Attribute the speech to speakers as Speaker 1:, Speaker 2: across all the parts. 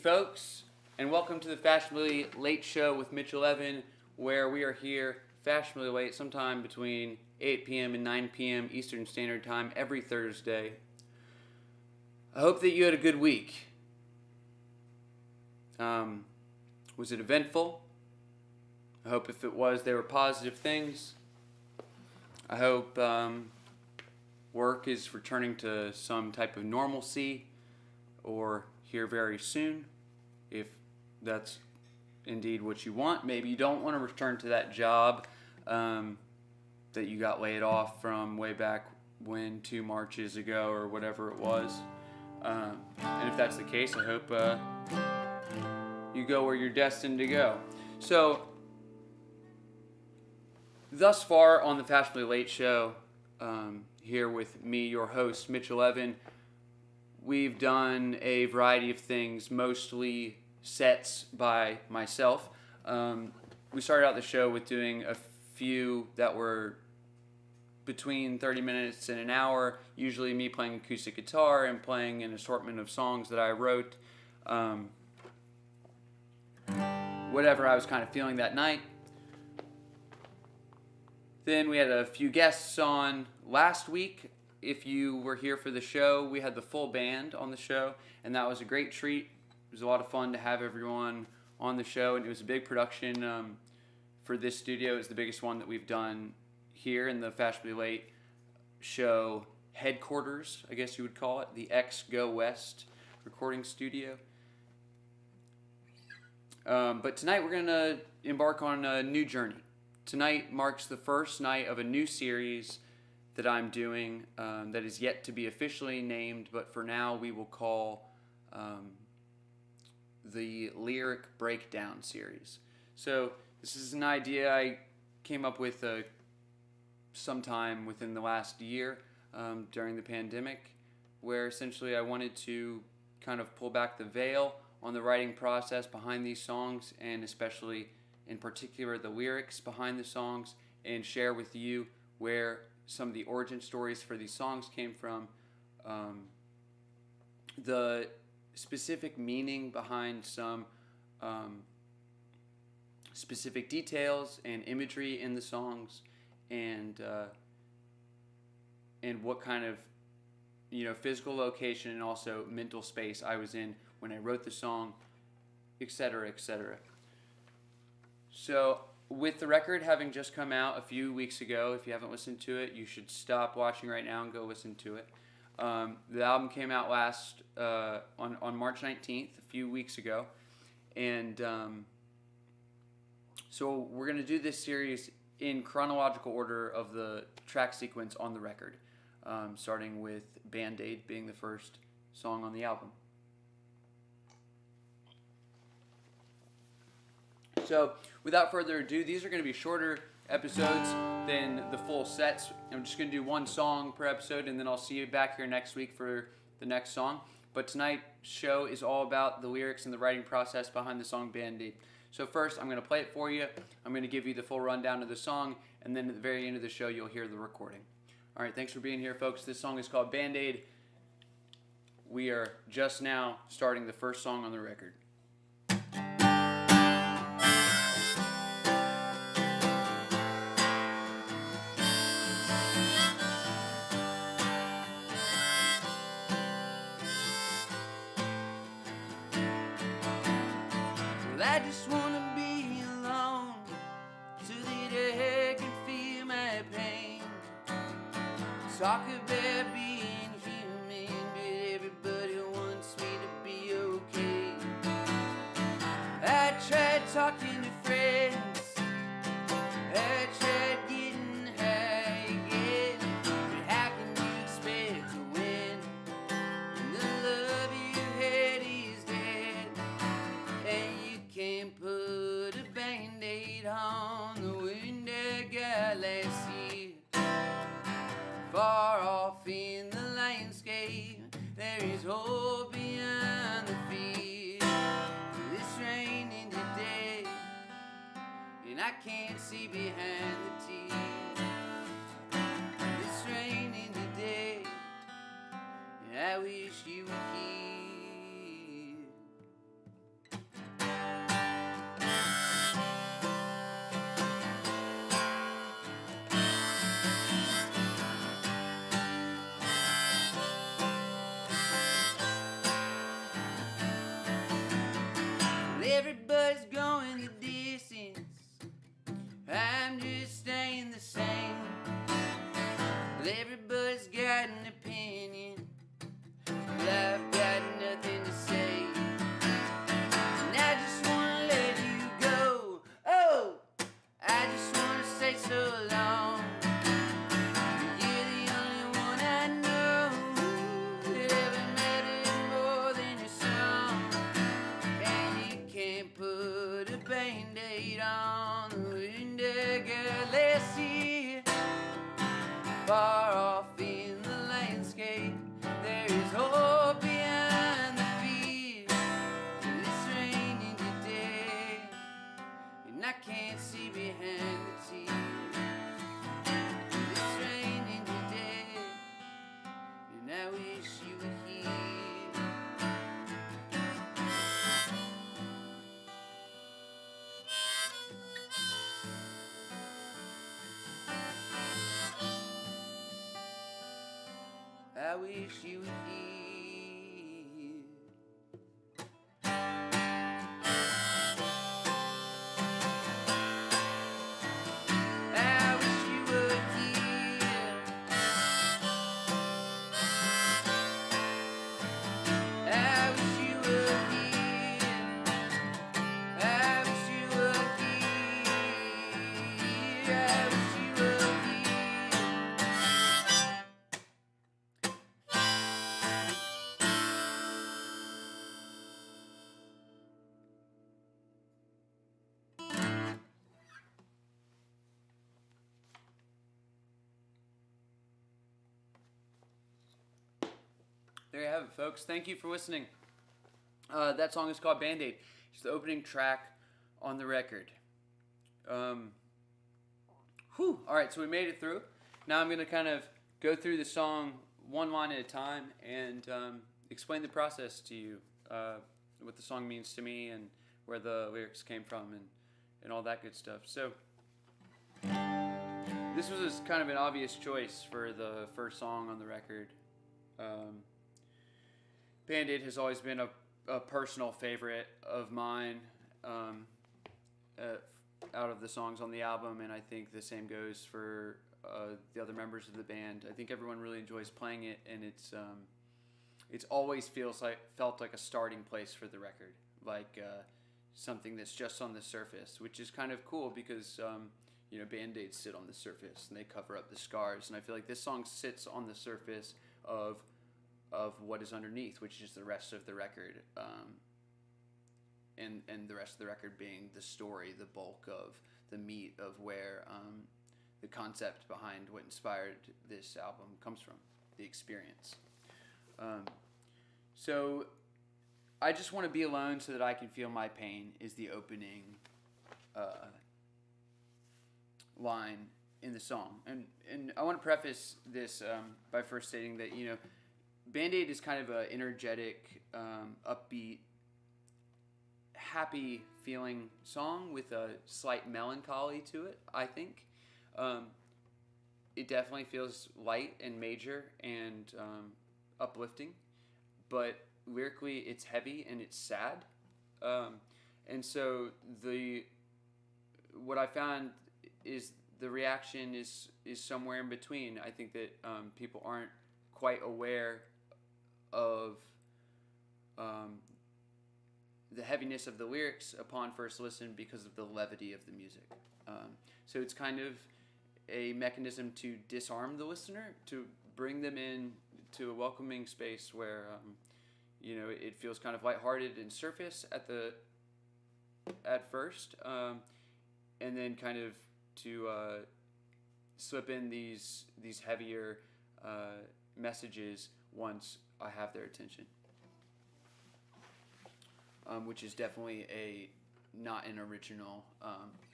Speaker 1: folks, and welcome to the Fashionably Late Show with Mitchell, where we are here fashionably late, sometime between 8 p.m. and 9 p.m. Eastern Standard Time every Thursday. I hope that you had a good week. Was it eventful? I hope if it was, they were positive things. I hope work is returning to some type of normalcy or here very soon, if that's indeed what you want. Maybe you don't want to return to that job that you got laid off from way back when, 2 Marches ago or whatever it was. And if that's the case, I hope you go where you're destined to go. So, thus far on the Fashionably Late Show, here with me, your host, Mitchell, we've done a variety of things, mostly sets by myself. We started out the show with doing a few that were between 30 minutes and an hour, usually me playing acoustic guitar and playing an assortment of songs that I wrote. Whatever I was kind of feeling that night. Then we had a few guests on last week. If you were here for the show, we had the full band on the show, and that was a great treat. It was a lot of fun to have everyone on the show, and it was a big production for this studio. It was the biggest one that we've done here in the Fashionably Late Show headquarters, I guess you would call it, the Go West recording studio. But tonight we're going to embark on a new journey. Tonight marks the first night of a new series that I'm doing that is yet to be officially named, but for now we will call the Lyric Breakdown series. So this is an idea I came up with sometime within the last year during the pandemic, where essentially I wanted to kind of pull back the veil on the writing process behind these songs, and especially in particular the lyrics behind the songs, and share with you where some of the origin stories for these songs came from, the specific meaning behind some specific details and imagery in the songs, and what kind of physical location and also mental space I was in when I wrote the song, etc., etc. So, with the record having just come out a few weeks ago, if you haven't listened to it, you should stop watching right now and go listen to it. The album came out on March 19th, a few weeks ago, and so we're going to do this series in chronological order of the track sequence on the record, starting with Band-Aid being the first song on the album. So, without further ado, these are going to be shorter episodes than the full sets. I'm just going to do one song per episode, and then I'll see you back here next week for the next song. But tonight's show is all about the lyrics and the writing process behind the song Band-Aid. So first, I'm going to play it for you. I'm going to give you the full rundown of the song, and then at the very end of the show, you'll hear the recording. All right, thanks for being here, folks. This song is called Band-Aid. We are just now starting the first song on the record.
Speaker 2: I just wanna be alone so that I can feel my pain. Talk about being human, but everybody wants me to be okay. I tried talking to friends, I tried getting high again, but how can you expect to win when the love you had is dead, and you can't put a Band-Aid on the wound I got last year? Far off in the landscape, there is hope beyond the fear. It's raining today, and I can't see behind the tears. It's raining today, and I wish you were here. behind the tears. It's raining today, and I wish you were here. I wish you were here. I wish you were here. I wish you were here. I wish you were here. I wish you were here. There you have it, folks. Thank you for listening. That song is called Band-Aid. It's the opening track on the record. All right, so we made it through. Now I'm going to kind of go through the song one line at a time and explain the process to you, what the song means to me and where the lyrics came from and all that good stuff. So this was kind of an obvious choice for the first song on the record. Band-Aid has always been a personal favorite of mine out of the songs on the album, and I think the same goes for the other members of the band. I think everyone really enjoys playing it, and it's always felt like a starting place for the record, like something that's just on the surface, which is kind of cool because Band-Aids sit on the surface and they cover up the scars, and I feel like this song sits on the surface of what is underneath, which is the rest of the record, and the rest of the record being the story, the bulk of the meat of where the concept behind what inspired this album comes from, the experience. So I just want to be alone so that I can feel my pain is the opening line in the song. And I want to preface this by first stating that, Band-Aid is kind of an energetic, upbeat, happy feeling song with a slight melancholy to it, I think. It definitely feels light and major and uplifting, but lyrically it's heavy and it's sad. And so what I found is the reaction is somewhere in between. I think that people aren't quite aware of the heaviness of the lyrics upon first listen because of the levity of the music. So it's kind of a mechanism to disarm the listener, to bring them in to a welcoming space where it feels kind of lighthearted and surface at first, and then kind of to slip in these heavier messages once I have their attention, which is definitely not an original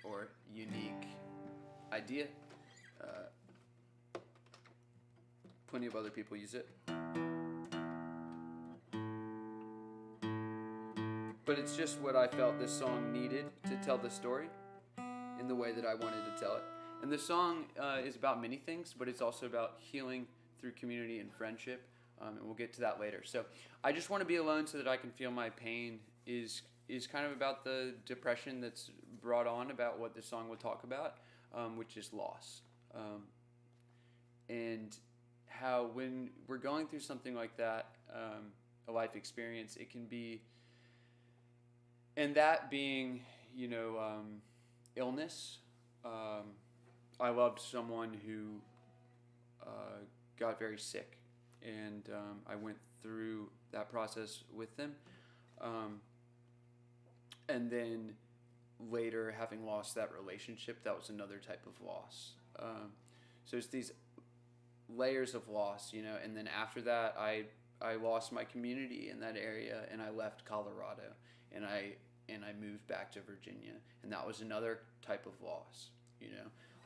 Speaker 2: or unique idea. Plenty of other people use it, but it's just what I felt this song needed to tell the story in the way that I wanted to tell it. And the song is about many things, but it's also about healing through community and friendship, and we'll get to that later. So I just want to be alone so that I can feel my pain is kind of about the depression that's brought on about what the song will talk about, which is loss. And how when we're going through something like that, a life experience, it can be, and that being, illness. I loved someone who got very sick, and I went through that process with them. And then later, having lost that relationship, that was another type of loss. So it's these layers of loss, and then after that, I lost my community in that area, and I left Colorado, and
Speaker 1: and I moved back to Virginia, and that was another type of loss.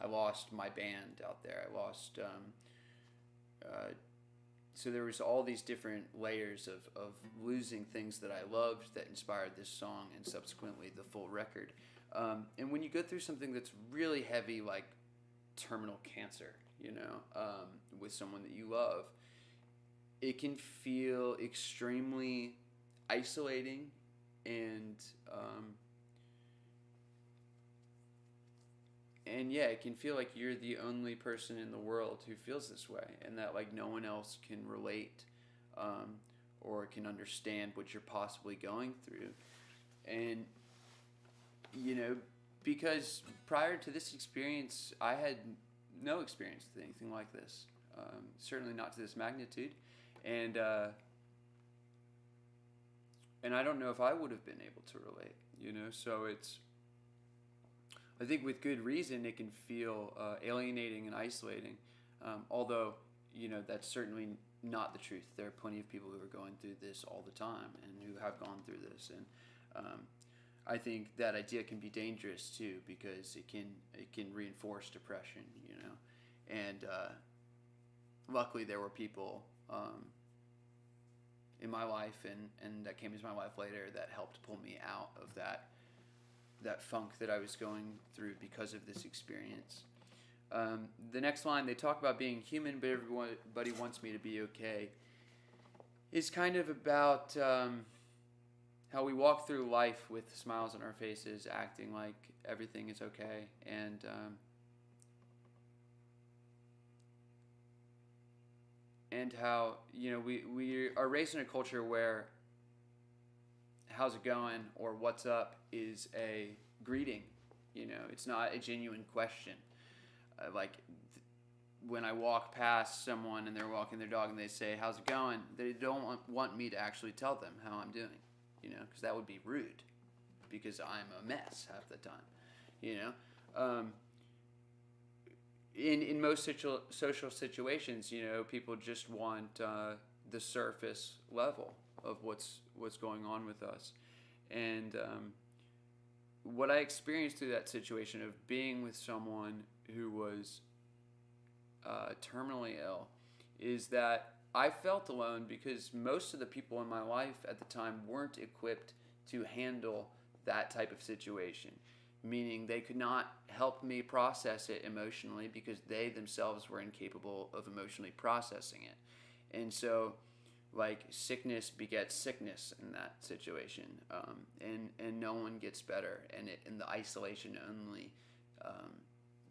Speaker 1: I lost my band out there. I lost. So there was all these different layers of losing things that I loved that inspired this song and subsequently the full record. And when you go through something that's really heavy, like terminal cancer, with someone that you love, it can feel extremely isolating and yeah, it can feel like you're the only person in the world who feels this way, and that like no one else can relate or can understand what you're possibly going through. And because prior to this experience, I had no experience with anything like this, certainly not to this magnitude, and I don't know if I would have been able to relate. So I think with good reason it can feel alienating and isolating, although that's certainly not the truth. There are plenty of people who are going through this all the time and who have gone through this, and I think that idea can be dangerous too, because it can reinforce depression, and luckily there were people in my life and that came into my life later that helped pull me out of that funk that I was going through because of this experience. The next line, they talk about being human, but everybody wants me to be okay, is kind of about how we walk through life with smiles on our faces, acting like everything is okay, and how we are raised in a culture where how's it going or what's up is a greeting. It's not a genuine question. When I walk past someone and they're walking their dog and they say, how's it going? They don't want me to actually tell them how I'm doing, because that would be rude, because I'm a mess half the time, In most social situations, people just want the surface level of what's going on with us. And what I experienced through that situation of being with someone who was terminally ill is that I felt alone, because most of the people in my life at the time weren't equipped to handle that type of situation, meaning they could not help me process it emotionally because they themselves were incapable of emotionally processing it. And so sickness begets sickness in that situation, and no one gets better, and the isolation only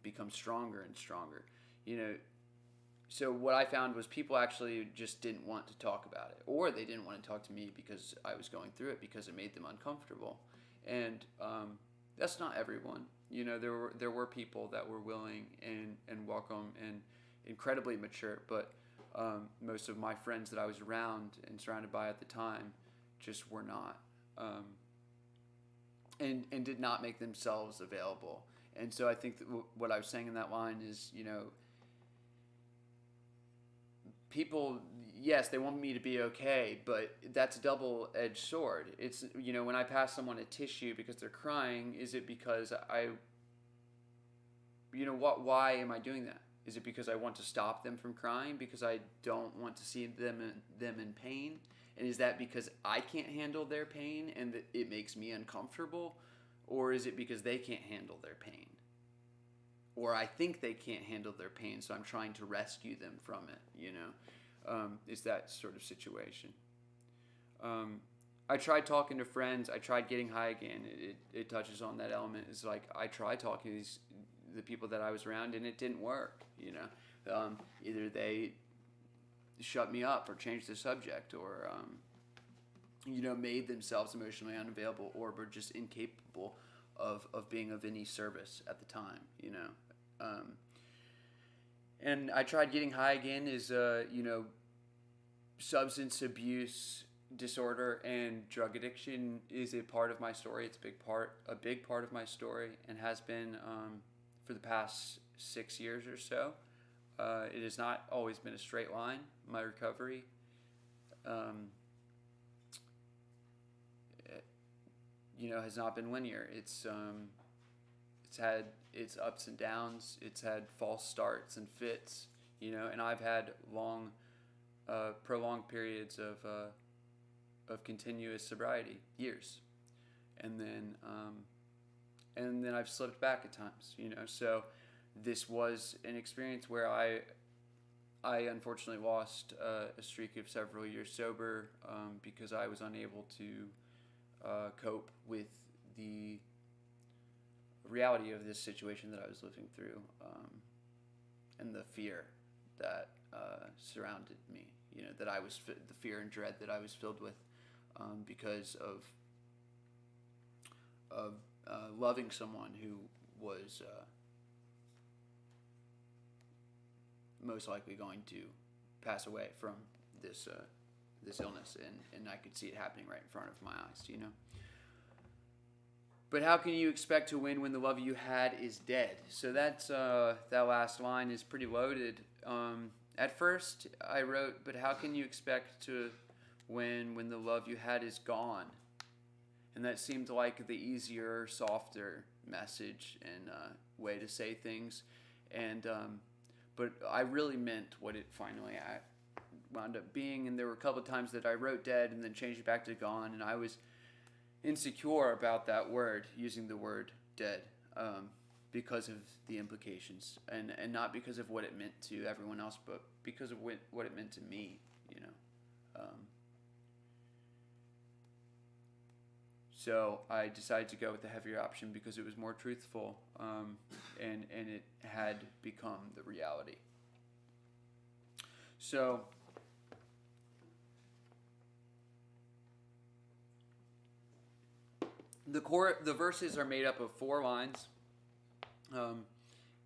Speaker 1: becomes stronger and stronger. So what I found was people actually just didn't want to talk about it, or they didn't want to talk to me because I was going through it, because it made them uncomfortable. And that's not everyone. There were people that were willing and welcome and incredibly mature, but most of my friends that I was around and surrounded by at the time just were not, and did not make themselves available. And so I think that what I was saying in that line is, people, yes, they want me to be okay, but that's a double-edged sword. It's, when I pass someone a tissue because they're crying, is it because why am I doing that? Is it because I want to stop them from crying, because I don't want to see them in pain? And is that because I can't handle their pain and that it makes me uncomfortable? Or is it because they can't handle their pain? Or I think they can't handle their pain, so I'm trying to rescue them from it, is that sort of situation. I tried talking to friends. I tried getting high again. It touches on that element. It's like I tried talking to the people that I was around, and it didn't work, Either they shut me up or changed the subject, or, made themselves emotionally unavailable, or were just incapable of being of any service at the time, and I tried getting high again is, substance abuse disorder and drug addiction is a part of my story. It's a big part of my story, and has been for the past 6 years or so. It has not always been a straight line, my recovery. has not been linear. It's had its ups and downs. It's had false starts and fits, and I've had prolonged periods of continuous sobriety, years, and then I've slipped back at times, So this was an experience where I unfortunately lost a streak of several years sober because I was unable to cope with the reality of this situation that I was living through, and the fear that surrounded me. That I was the fear and dread that I was filled with because of loving someone who was most likely going to pass away from this illness, and I could see it happening right in front of my eyes, But how can you expect to win when the love you had is dead? So that's that last line is pretty loaded. At first, I wrote, but how can you expect to win when the love you had is gone? And that seemed like the easier, softer message and way to say things. And but I really meant what it finally wound up being. And there were a couple of times that I wrote dead and then changed it back to gone. And I was insecure about that word, using the word dead, because of the implications, and not because of what it meant to everyone else, but because of what it meant to me, So I decided to go with the heavier option because it was more truthful, and it had become the reality. So the verses are made up of 4 lines,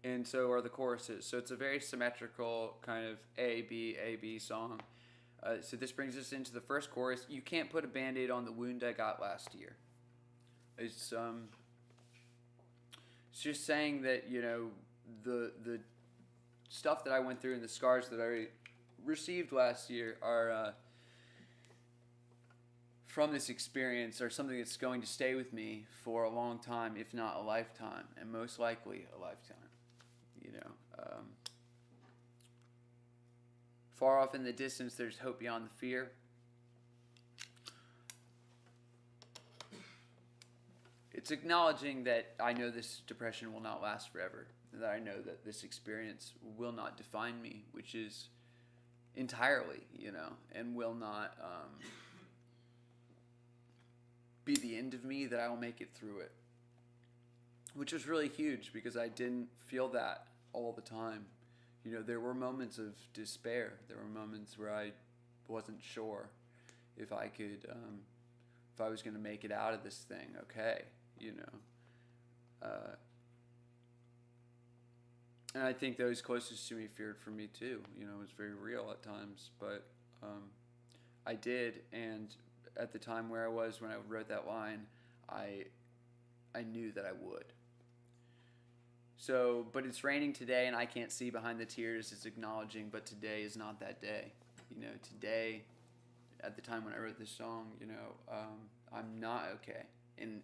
Speaker 1: and so are the choruses. So it's a very symmetrical kind of A, B song. So this brings us into the first chorus. You can't put a Band-Aid on the wound I got last year. It's just saying that, the stuff that I went through and the scars that I received last year are from this experience, are something that's going to stay with me for a long time, if not a lifetime, and most likely a lifetime. Far off in the distance, there's hope beyond the fear. It's acknowledging that I know this depression will not last forever, that I know that this experience will not define me, which is entirely, and will not be the end of me, that I will make it through it. Which was really huge because I didn't feel that all the time. There were moments of despair. There were moments where I wasn't sure if I could, if I was going to make it out of this thing okay, and I think those closest to me feared for me too. It was very real at times, but I did, and at the time where I was when I wrote that line, I knew that I would. So, but it's raining today and I can't see behind the tears. It's acknowledging, but today is not that day. Today, at the time when I wrote this song, I'm not okay. And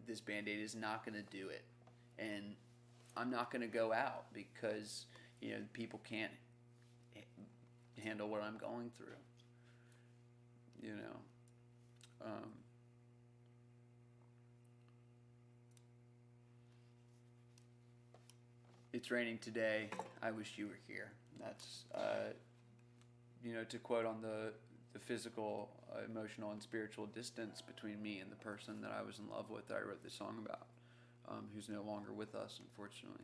Speaker 1: this Band-Aid is not going to do it. And I'm not going to go out because, people can't handle what I'm going through. It's raining today. I wish you were here. That's, to quote on the physical, emotional, and spiritual distance between me and the person that I was in love with that I wrote this song about, who's no longer with us, unfortunately.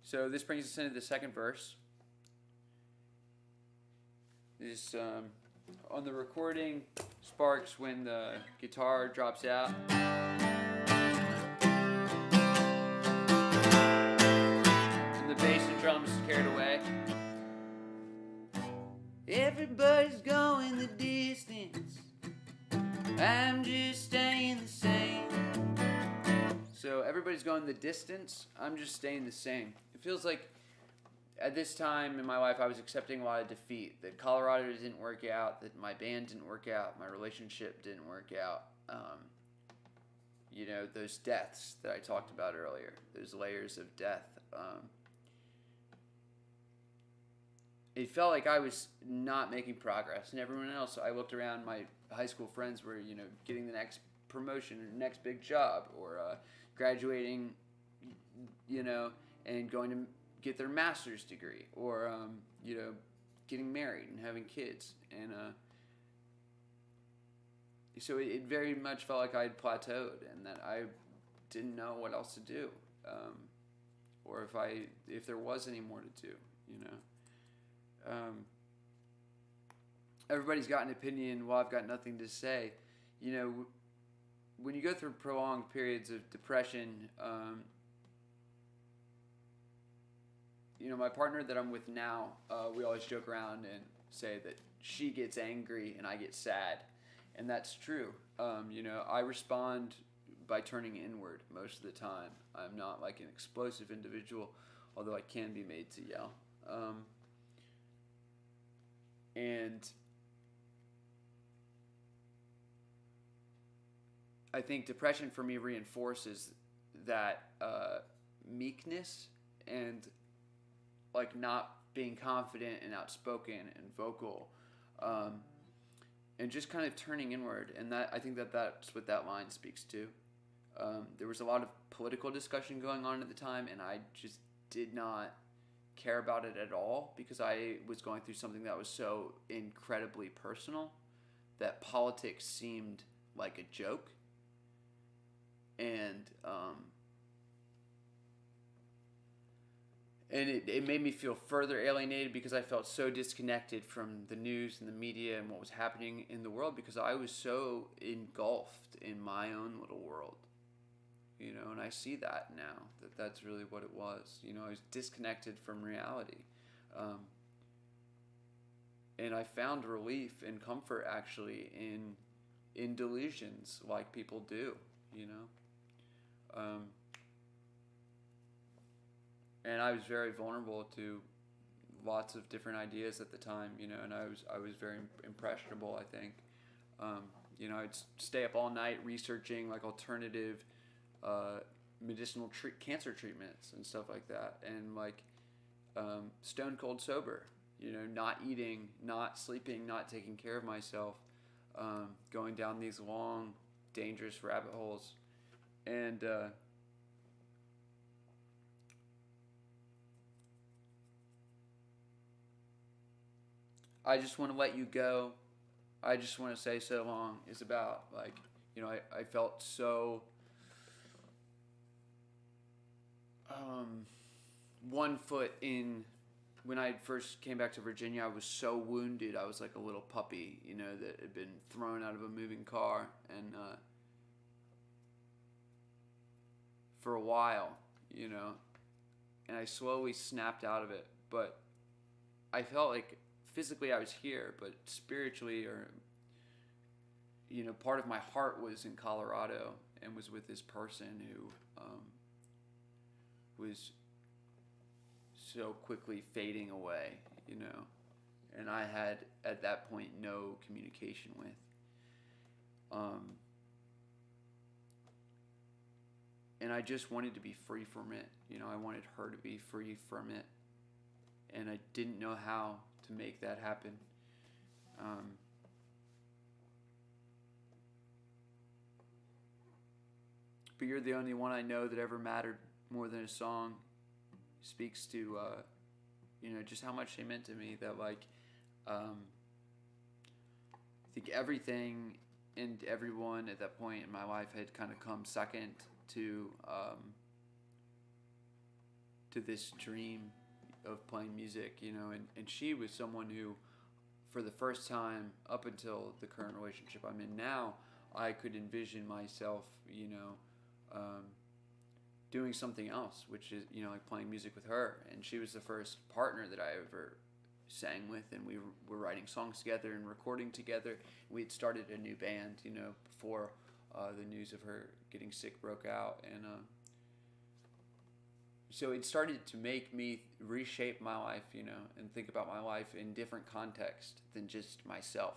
Speaker 1: So this brings us into the second verse. This, on the recording, sparks when the guitar drops out. The bass and drums carried away. Everybody's going the distance. I'm just staying the same. So everybody's going the distance. I'm just staying the same. It feels like at this time in my life, I was accepting a lot of defeat. That Colorado didn't work out. That my band didn't work out. My relationship didn't work out. Those deaths that I talked about earlier. Those layers of death. It felt like I was not making progress, and everyone else. I looked around. My high school friends were, getting the next promotion or next big job, or graduating, and going to get their master's degree, or getting married and having kids, and so it very much felt like I had plateaued, and that I didn't know what else to do, or if there was any more to do, Everybody's got an opinion. Well, I've got nothing to say. When you go through prolonged periods of depression, my partner that I'm with now, we always joke around and say that she gets angry and I get sad, and that's true. I respond by turning inward most of the time. I'm not like an explosive individual, although I can be made to yell. And I think depression for me reinforces that meekness and like not being confident and outspoken and vocal, and just kind of turning inward. And that I think that's what that line speaks to. There was a lot of political discussion going on at the time, and I just did not care about it at all because I was going through something that was so incredibly personal that politics seemed like a joke. And it made me feel further alienated because I felt so disconnected from the news and the media and what was happening in the world because I was so engulfed in my own little world. And I see that now, that's really what it was. I was disconnected from reality. And I found relief and comfort actually in delusions like people do, and I was very vulnerable to lots of different ideas at the time, and I was very impressionable, I think. I'd stay up all night researching like alternative medicinal cancer treatments and stuff like that, and like stone cold sober, not eating, not sleeping, not taking care of myself, going down these long, dangerous rabbit holes, and I just want to let you go. I just want to say so long is about like, I felt so 1 foot in. When I first came back to Virginia, I was so wounded. I was like a little puppy, that had been thrown out of a moving car, and for a while, and I slowly snapped out of it. But I felt like physically I was here, but spiritually, or part of my heart was in Colorado and was with this person who was so quickly fading away, and I had at that point no communication with. And I just wanted to be free from it. I wanted her to be free from it, and I didn't know how to make that happen. But You're the Only One I Know That Ever Mattered More Than a Song speaks to, just how much they meant to me. That like, I think everything and everyone at that point in my life had kind of come second to this dream of playing music, and she was someone who, for the first time up until the current relationship I'm in now, I could envision myself, doing something else, which is, like playing music with her. And she was the first partner that I ever sang with, and we were writing songs together and recording together. We had started a new band, before the news of her getting sick broke out, and so it started to make me reshape my life, and think about my life in different context than just myself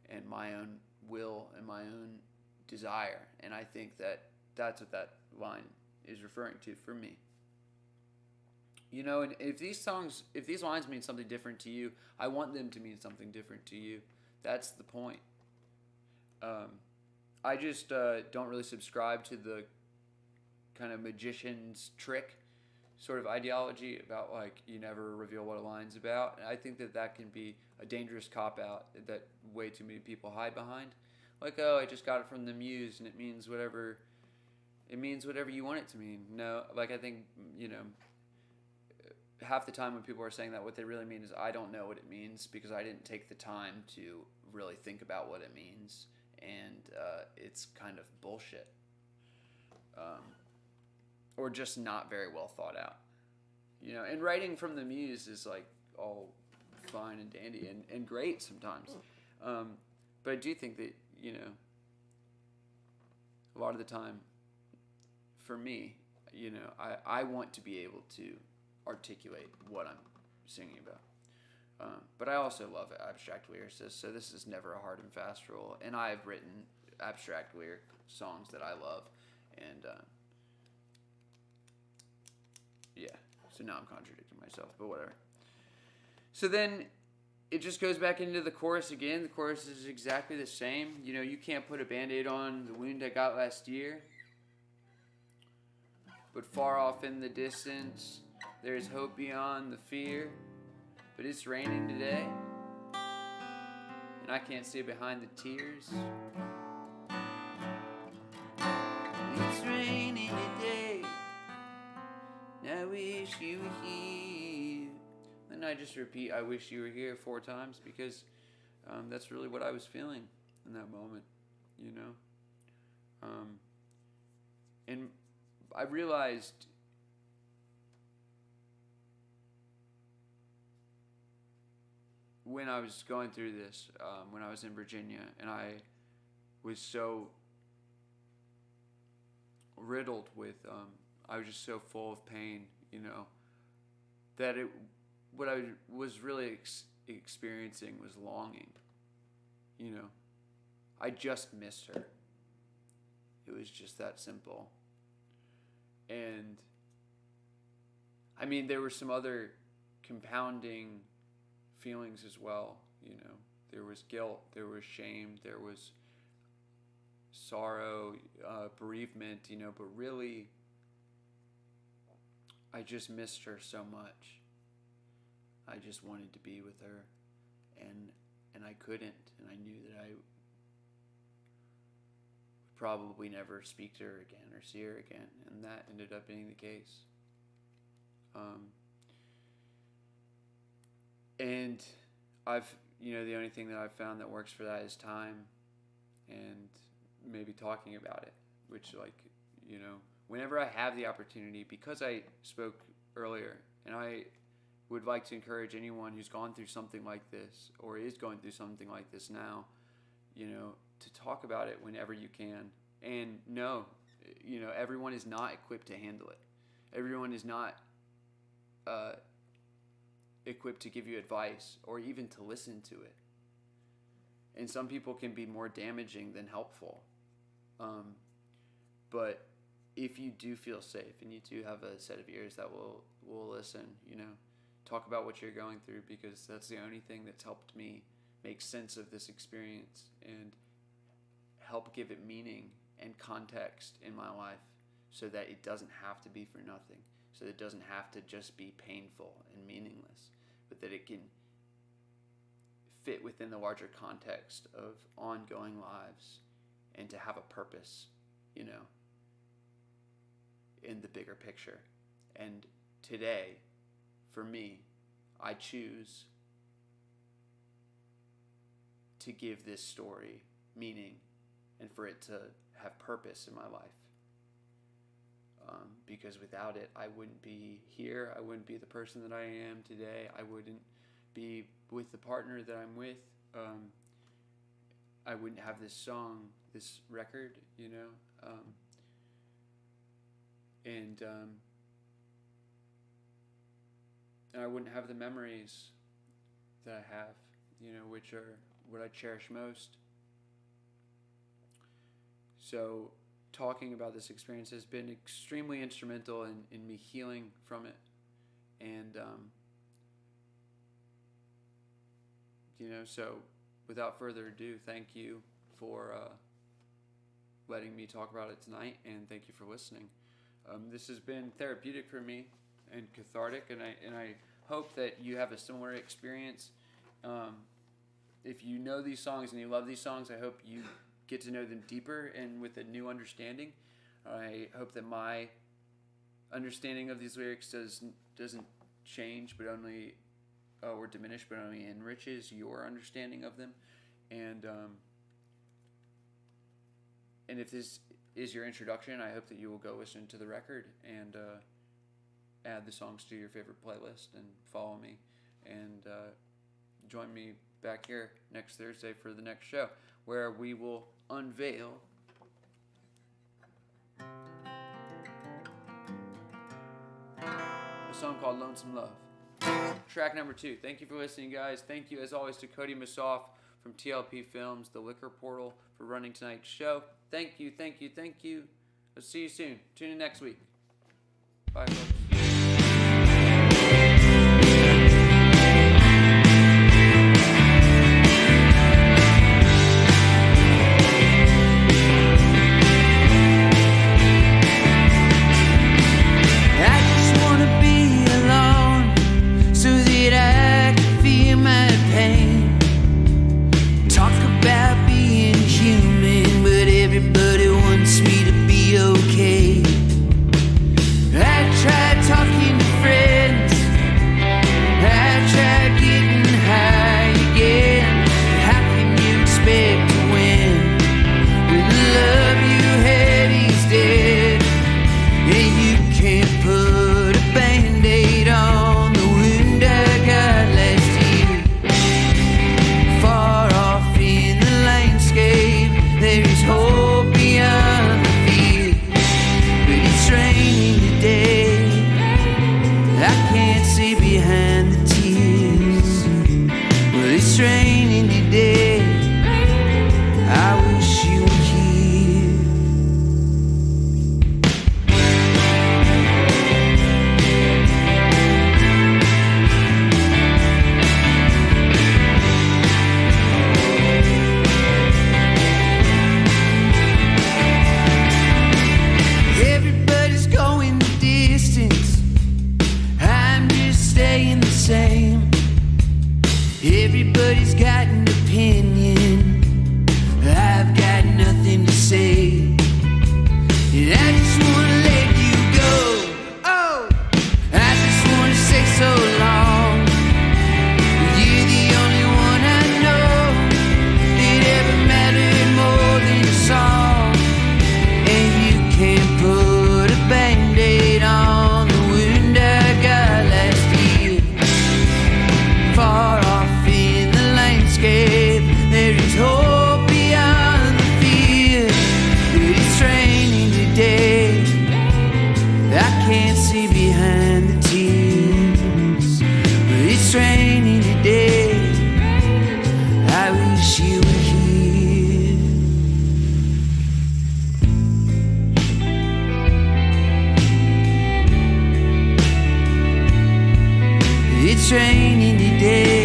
Speaker 1: and my own will and my own desire. And I think that that's what that line is referring to for me. And if these lines mean something different to you, I want them to mean something different to you. That's the point. I just don't really subscribe to the kind of magician's trick sort of ideology about like you never reveal what a line's about. And I think that can be a dangerous cop out that way too many people hide behind. Like, oh, I just got it from the muse and it means whatever you want it to mean. No, like I think, half the time when people are saying that, what they really mean is I don't know what it means because I didn't take the time to really think about what it means, and it's kind of bullshit. Or just not very well thought out. And writing from the muse is like all fine and dandy and great sometimes. But I do think that, a lot of the time, for me, I want to be able to articulate what I'm singing about. But I also love abstract lyricists, so this is never a hard and fast rule. And I've written abstract lyric songs that I love, and yeah, so now I'm contradicting myself, but whatever. So then it just goes back into the chorus again. The chorus is exactly the same. You can't put a Band-Aid on the wound I got last year. But far off in the distance, there's hope beyond the fear. But it's raining today, and I can't see behind the tears.
Speaker 2: It's raining today, and I wish you were here.
Speaker 1: Then I just repeat, I wish you were here 4 times because that's really what I was feeling in that moment, And I realized when I was going through this, when I was in Virginia, and I was so riddled with, I was just so full of pain, that what I was really experiencing was longing, I just missed her. It was just that simple. And I mean, there were some other compounding feelings as well, there was guilt, there was shame, there was sorrow, bereavement, but really I just missed her so much. I just wanted to be with her, and I couldn't, and I knew that I would probably never speak to her again or see her again, and that ended up being the case. And I've, the only thing that I've found that works for that is time and maybe talking about it, which whenever I have the opportunity, because I spoke earlier, and I would like to encourage anyone who's gone through something like this or is going through something like this now, to talk about it whenever you can. And no, everyone is not equipped to handle it. Everyone is not equipped to give you advice or even to listen to it. And some people can be more damaging than helpful. But if you do feel safe and you do have a set of ears that will listen, talk about what you're going through, because that's the only thing that's helped me make sense of this experience and help give it meaning and context in my life, so that it doesn't have to be for nothing, so that it doesn't have to just be painful and meaningless, but that it can fit within the larger context of ongoing lives and to have a purpose, in the bigger picture. And today, for me, I choose to give this story meaning and for it to have purpose in my life. Because without it, I wouldn't be here. I wouldn't be the person that I am today. I wouldn't be with the partner that I'm with. I wouldn't have this song, this record, and I wouldn't have the memories that I have, which are what I cherish most. So talking about this experience has been extremely instrumental in me healing from it. And, so without further ado, thank you for letting me talk about it tonight, and thank you for listening. This has been therapeutic for me and cathartic, and I hope that you have a similar experience. If you know these songs and you love these songs, I hope you get to know them deeper and with a new understanding. I hope that my understanding of these lyrics doesn't change, but only or diminish, but only enriches your understanding of them. And if this is your introduction, I hope that you will go listen to the record and add the songs to your favorite playlist and follow me and join me back here next Thursday for the next show, where we will unveil a song called Lonesome Love. Track number 2. Thank you for listening, guys. Thank you, as always, to Cody Massoff from TLP Films, the Liquor Portal, for running tonight's show. Thank you, thank you, thank you. I'll see you soon. Tune in next week. Bye, folks. Everybody's got an opinion. I've got nothing to say. And I just wanna let you go. Oh, I just wanna say so long. You're the only one I know that ever mattered more than a song. And you can't put a Band-Aid on the wound I got last year. Far off in the landscape, there is hope beyond the fear. But it's raining today, I can't see behind the tears. But it's raining today, I wish you were here. It's raining today,